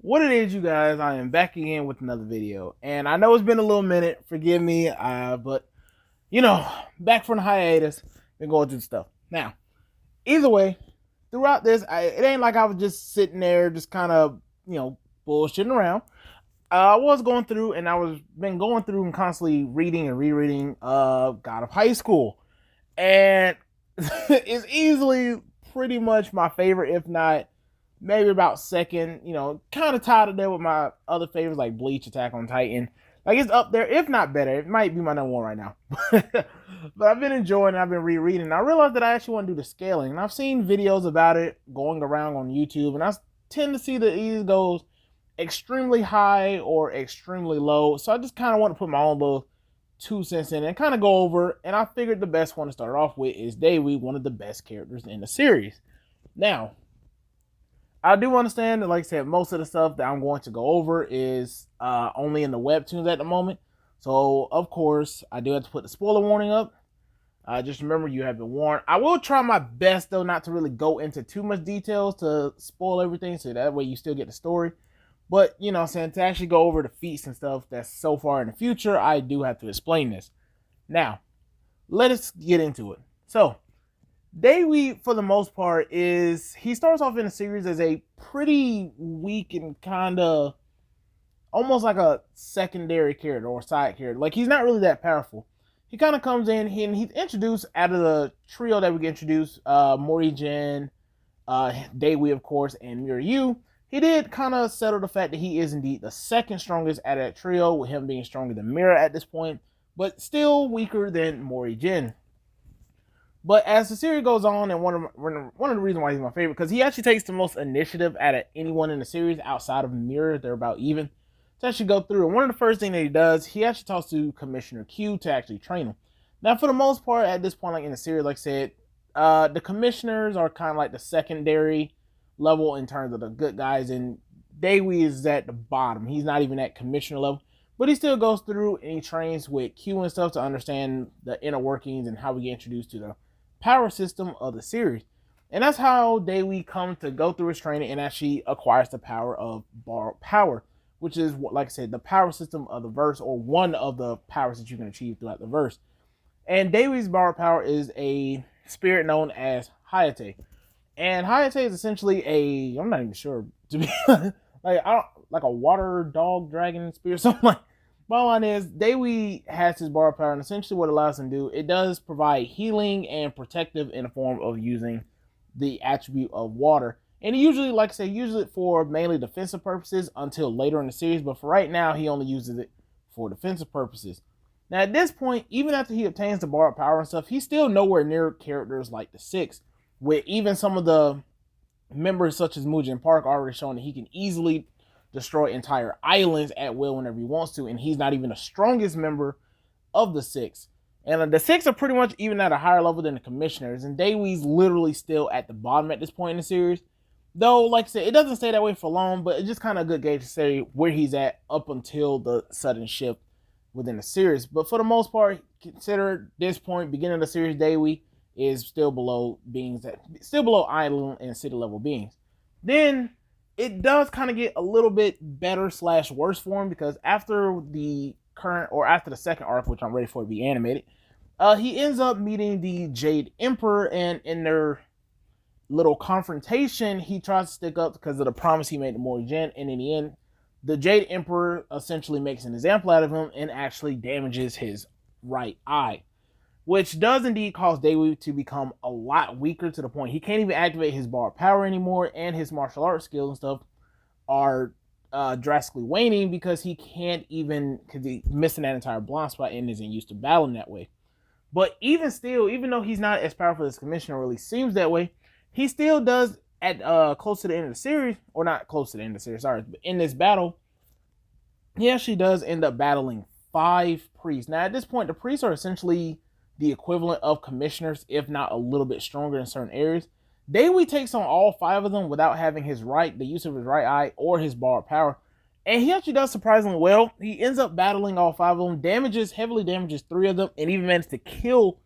What it is, you guys, I am back again with another video. And I know it's been a little minute, forgive me, but you know, back from the hiatus, been going through stuff. Now, either way, throughout this, it ain't like I was just sitting there, just kind of, bullshitting around. I was going through, and been going through and constantly reading and rereading God of High School. And it's easily pretty much my favorite, if not maybe about second. Kind of tied it there with my other favorites like Bleach, Attack on Titan. Like, it's up there, if not better. It might be my number one right now. But I've been enjoying it. I've been rereading. I realized that I actually want to do the scaling. And I've seen videos about it going around on YouTube. And I tend to see that it either goes extremely high or extremely low. So I just kind of want to put my own little 2 cents in and kind of go over. And I figured the best one to start off with is Daewi, one of the best characters in the series. Now, I do understand that, like I said, most of the stuff that I'm going to go over is only in the webtoons at the moment. So, of course, I do have to put the spoiler warning up. Just remember, you have been warned. I will try my best, though, not to really go into too much details to spoil everything, so that way you still get the story. But, saying to actually go over the feats and stuff that's so far in the future, I do have to explain this. Now, let us get into it. So, Daewi, for the most part, he starts off in the series as a pretty weak and kind of almost like a secondary character or side character. Like, he's not really that powerful. He kind of comes in and he's introduced out of the trio that we get introduced, Mori-Jin, Daewi, of course, and Mirai. He did kind of settle the fact that he is indeed the second strongest out of that trio, with him being stronger than Mira at this point, but still weaker than Mori-Jin. But as the series goes on, and one of the reasons why he's my favorite, because he actually takes the most initiative out of anyone in the series outside of Mirror. They're about even to actually go through. And one of the first things that he does, he actually talks to Commissioner Q to actually train him. Now, for the most part, at this point, like in the series, like I said, the commissioners are kind of like the secondary level in terms of the good guys, and Daewi is at the bottom. He's not even at commissioner level, but he still goes through and he trains with Q and stuff to understand the inner workings and how we get introduced to the power system of the series. And that's how Daewi comes to go through his training and actually acquires the power of borrowed power, which is, like I said, the power system of the verse, or one of the powers that you can achieve throughout the verse. And Daewi's borrowed power is a spirit known as Hayate. And Hayate is essentially I'm not even sure, to be like a water dog dragon spirit, something like. Bottom line is, Daewi has his borrowed power, and essentially what it allows him to do, it does provide healing and protective in the form of using the attribute of water. And he usually, like I said, uses it for mainly defensive purposes until later in the series, but for right now, he only uses it for defensive purposes. Now, at this point, even after he obtains the borrowed power and stuff, he's still nowhere near characters like the Six, with even some of the members such as Mujin Park already showing that he can easily destroy entire islands at will whenever he wants to, and he's not even the strongest member of the Six. And the Six are pretty much even at a higher level than the commissioners, and Daewi's literally still at the bottom at this point in the series. Though, like I said, it doesn't stay that way for long, but it's just kind of a good gauge to say where he's at up until the sudden shift within the series. But for the most part, consider this point, beginning of the series, Daewi is still below island and city level beings. Then it does kind of get a little bit better / worse for him, because after the second arc, which I'm ready for to be animated, he ends up meeting the Jade Emperor, and in their little confrontation, he tries to stick up because of the promise he made to Mori-Jin, and in the end, the Jade Emperor essentially makes an example out of him and actually damages his right eye, which does indeed cause Daewi to become a lot weaker, to the point he can't even activate his borrowed power anymore, and his martial arts skills and stuff are drastically waning because he's missing that entire blind spot and isn't used to battling that way. But even still, even though he's not as powerful as Commissioner really seems that way, he still does at close to the end of the series, or not close to the end of the series, sorry, but in this battle, he actually does end up battling 5 priests. Now, at this point, the priests are essentially the equivalent of commissioners, if not a little bit stronger in certain areas. Daewi takes on all 5 of them without having the use of his right eye or his borrowed power. And he actually does surprisingly well. He ends up battling all 5 of them, heavily damages 3 of them, and even manages to kill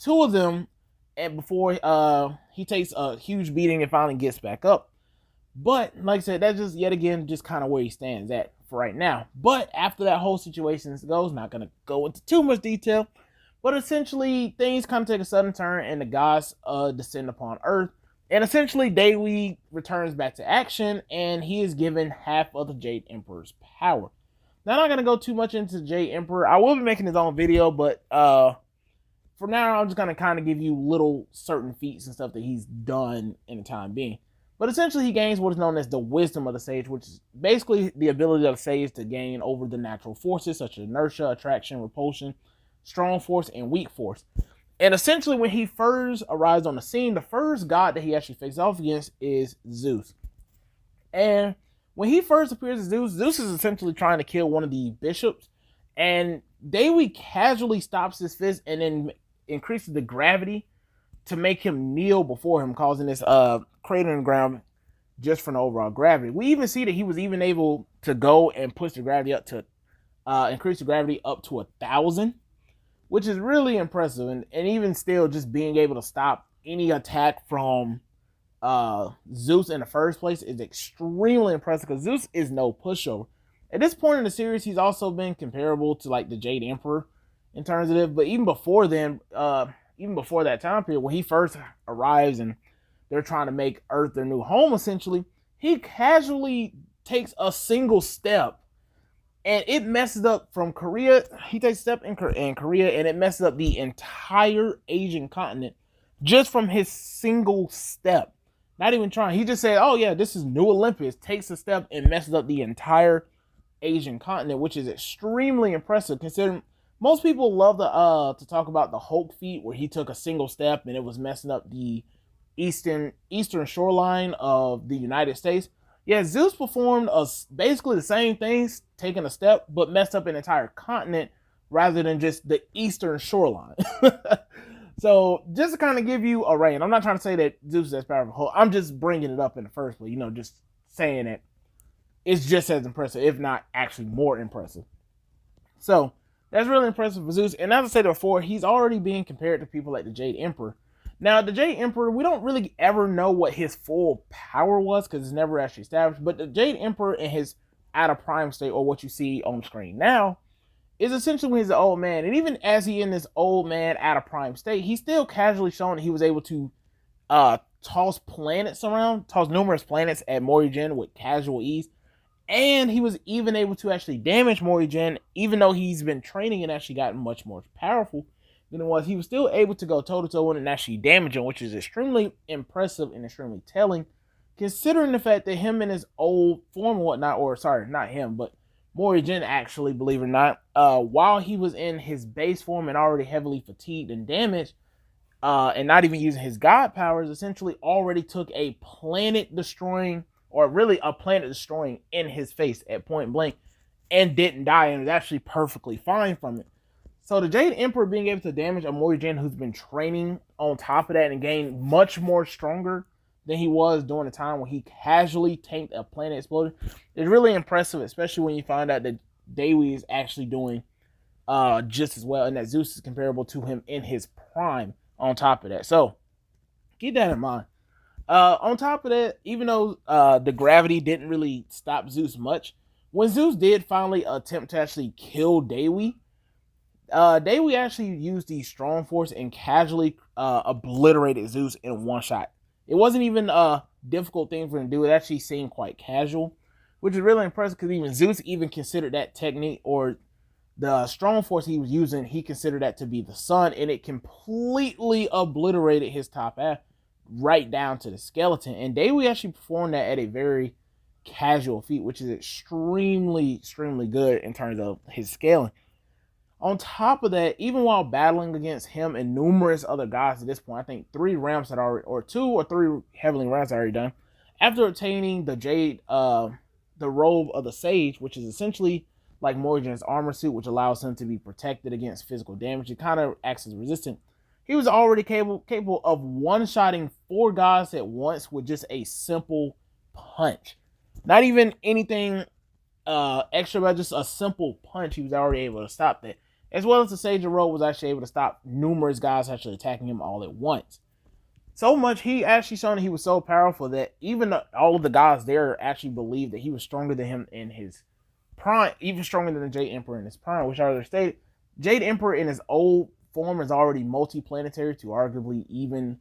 2 of them, and before he takes a huge beating and finally gets back up. But like I said, that's just yet again just kind of where he stands at for right now. But after that whole situation goes, not gonna go into too much detail, but essentially things kind of take a sudden turn and the gods descend upon Earth. And essentially Daewi returns back to action and he is given half of the Jade Emperor's power. Now, I'm not gonna go too much into Jade Emperor. I will be making his own video, but for now I'm just gonna kind of give you little certain feats and stuff that he's done in the time being. But essentially, he gains what is known as the wisdom of the sage, which is basically the ability of the sage to gain over the natural forces such as inertia, attraction, repulsion, strong force, and weak force. And essentially, when he first arrives on the scene, the first god that he actually faces off against is Zeus. And when he first appears as Zeus, Zeus is essentially trying to kill one of the bishops. And Daewi casually stops his fist and then increases the gravity to make him kneel before him, causing this crater in the ground just from the overall gravity. We even see that he was even able to go and push the gravity up to increase the gravity up to 1,000, which is really impressive. And even still, just being able to stop any attack from Zeus in the first place is extremely impressive, because Zeus is no pushover. At this point in the series, he's also been comparable to like the Jade Emperor in terms of it. But even before then, even before that time period, when he first arrives and they're trying to make Earth their new home, essentially, he casually takes a single step and it messes up from Korea. He takes a step in Korea and it messes up the entire Asian continent just from his single step. Not even trying. He just said, oh yeah, this is New Olympus, takes a step and messes up the entire Asian continent, which is extremely impressive considering most people love to talk about the Hulk feat where he took a single step and it was messing up the eastern shoreline of the United States. Yeah, Zeus performed basically the same things, taking a step, but messed up an entire continent rather than just the eastern shoreline. So just to kind of give you a range, I'm not trying to say that Zeus is as powerful as Hulk. I'm just bringing it up in the first place, just saying that it's just as impressive, if not actually more impressive. So that's really impressive for Zeus. And as I said before, he's already being compared to people like the Jade Emperor. Now, the Jade Emperor, we don't really ever know what his full power was because it's never actually established. But the Jade Emperor in his out of prime state, or what you see on screen now, is essentially when he's an old man. And even as he in this old man out of prime state, he's still casually showing that he was able to toss numerous planets at Morrigan with casual ease. And he was even able to actually damage Morrigan, even though he's been training and actually gotten much more powerful than it was. He was still able to go toe-to-toe and actually damage him, which is extremely impressive and extremely telling, considering the fact that him in his old form and whatnot, or sorry, not him, but Morrigan actually, believe it or not, while he was in his base form and already heavily fatigued and damaged, and not even using his god powers, essentially already took a planet-destroying, or really a planet destroying in his face at point blank, and didn't die, and was actually perfectly fine from it. So the Jade Emperor being able to damage a Morrigan who's been training on top of that and gained much more stronger than he was during the time when he casually tanked a planet explosion is really impressive, especially when you find out that Daewi is actually doing just as well, and that Zeus is comparable to him in his prime on top of that. So keep that in mind. On top of that, even though the gravity didn't really stop Zeus much, when Zeus did finally attempt to actually kill Daewi, Daewi actually used the strong force and casually obliterated Zeus in one shot. It wasn't even a difficult thing for him to do. It actually seemed quite casual, which is really impressive because even Zeus even considered that technique, or the strong force he was using, he considered that to be the sun, and it completely obliterated his top half right down to the skeleton. And Daewi actually performed that at a very casual feat, which is extremely good in terms of his scaling. On top of that, even while battling against him and numerous other gods at this point, I think 3 ramps had already, or 2 or 3 heavenly ramps had already done, after obtaining the Jade, the robe of the Sage, which is essentially like Morrigan's armor suit, which allows him to be protected against physical damage. It kind of acts as resistant. He was already capable of one-shotting 4 gods at once with just a simple punch. Not even anything extra, but just a simple punch. He was already able to stop that. As well as the Sage of Robe was actually able to stop numerous guys actually attacking him all at once. So much, he actually shown that he was so powerful that even all of the gods there actually believed that he was stronger than him in his prime, even stronger than the Jade Emperor in his prime, which I already stated. Jade Emperor in his old form is already multi-planetary to arguably even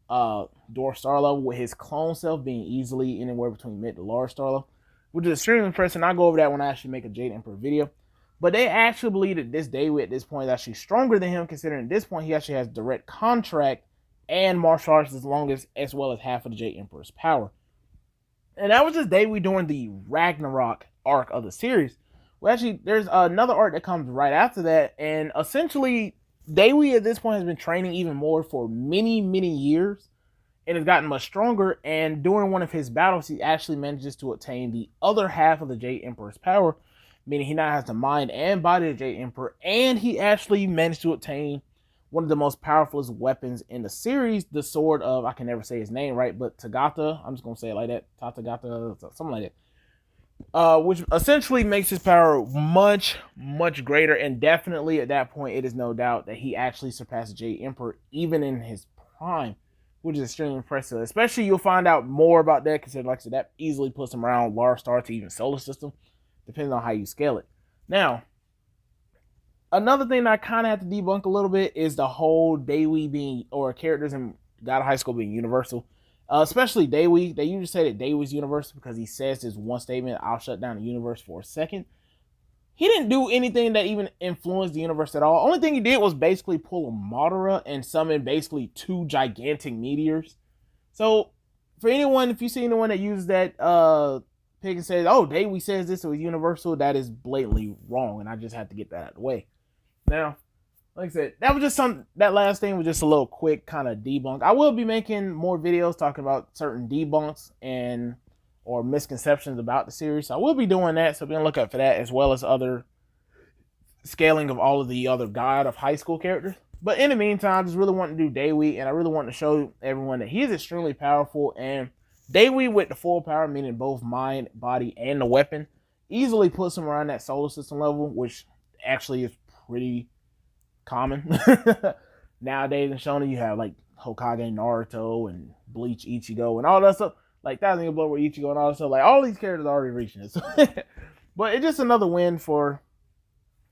Dwarf Star level, with his clone self being easily anywhere between mid to large star level, which is extremely impressive. I'll go over that when I actually make a Jade Emperor video. But they actually believe that this Daewi at this point is actually stronger than him, considering at this point he actually has direct contract and martial arts as well as half of the Jade Emperor's power. And that was just Daewi during the Ragnarok arc of the series. Well, actually, there's another arc that comes right after that, and essentially, Daewi at this point has been training even more for many, many years, and has gotten much stronger. And during one of his battles, he actually manages to attain the other half of the Jade Emperor's power, meaning he now has the mind and body of the Jade Emperor, and he actually managed to attain one of the most powerful weapons in the series, the sword of, I can never say his name right, but Tathagata, I'm just going to say it like that, Tathagata, something like that, which essentially makes his power much, much greater, and definitely at that point, it is no doubt that he actually surpassed Jade Emperor, even in his prime, which is extremely impressive. Especially, you'll find out more about that, because like I said, that easily puts him around large star to even solar system, depending on how you scale it. Now, another thing that I kind of have to debunk a little bit is the whole Daewi being, or characters in God of High School being universal. Especially Daewi. They usually say that Daewi's universal because he says this one statement, I'll shut down the universe for a second. He didn't do anything that even influenced the universe at all. Only thing he did was basically pull a Madara and summon basically 2 gigantic meteors. So, for anyone, if you see anyone that uses that pick and says, oh, Daewi says this was universal, that is blatantly wrong, and I just have to get that out of the way. Now, like I said, that was just that last thing was just a little quick kind of debunk. I will be making more videos talking about certain debunks and or misconceptions about the series. So I will be doing that, so be on the lookout for that, as well as other scaling of all of the other God of High School characters. But in the meantime, I just really want to do Daewi, and I really want to show everyone that he is extremely powerful, and Daewi with the full power, meaning both mind, body, and the weapon, easily puts him around that solar system level, which actually is pretty common. Nowadays in Shonen, you have like Hokage Naruto and Bleach Ichigo and all that stuff. Like Thousand Year Blood with Ichigo and all that stuff. Like all these characters are already reaching this. But it's just another win for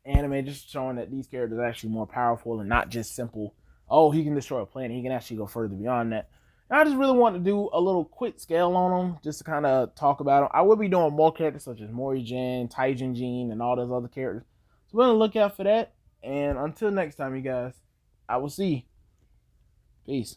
anime, just showing that these characters are actually more powerful and not just simple, oh, he can destroy a planet. He can actually go further beyond that. And I just really want to do a little quick scale on them, just to kind of talk about them. I will be doing more characters such as Morihei, Taijin, and all those other characters. So we're going to look out for that. And until next time, you guys, I will see you. Peace.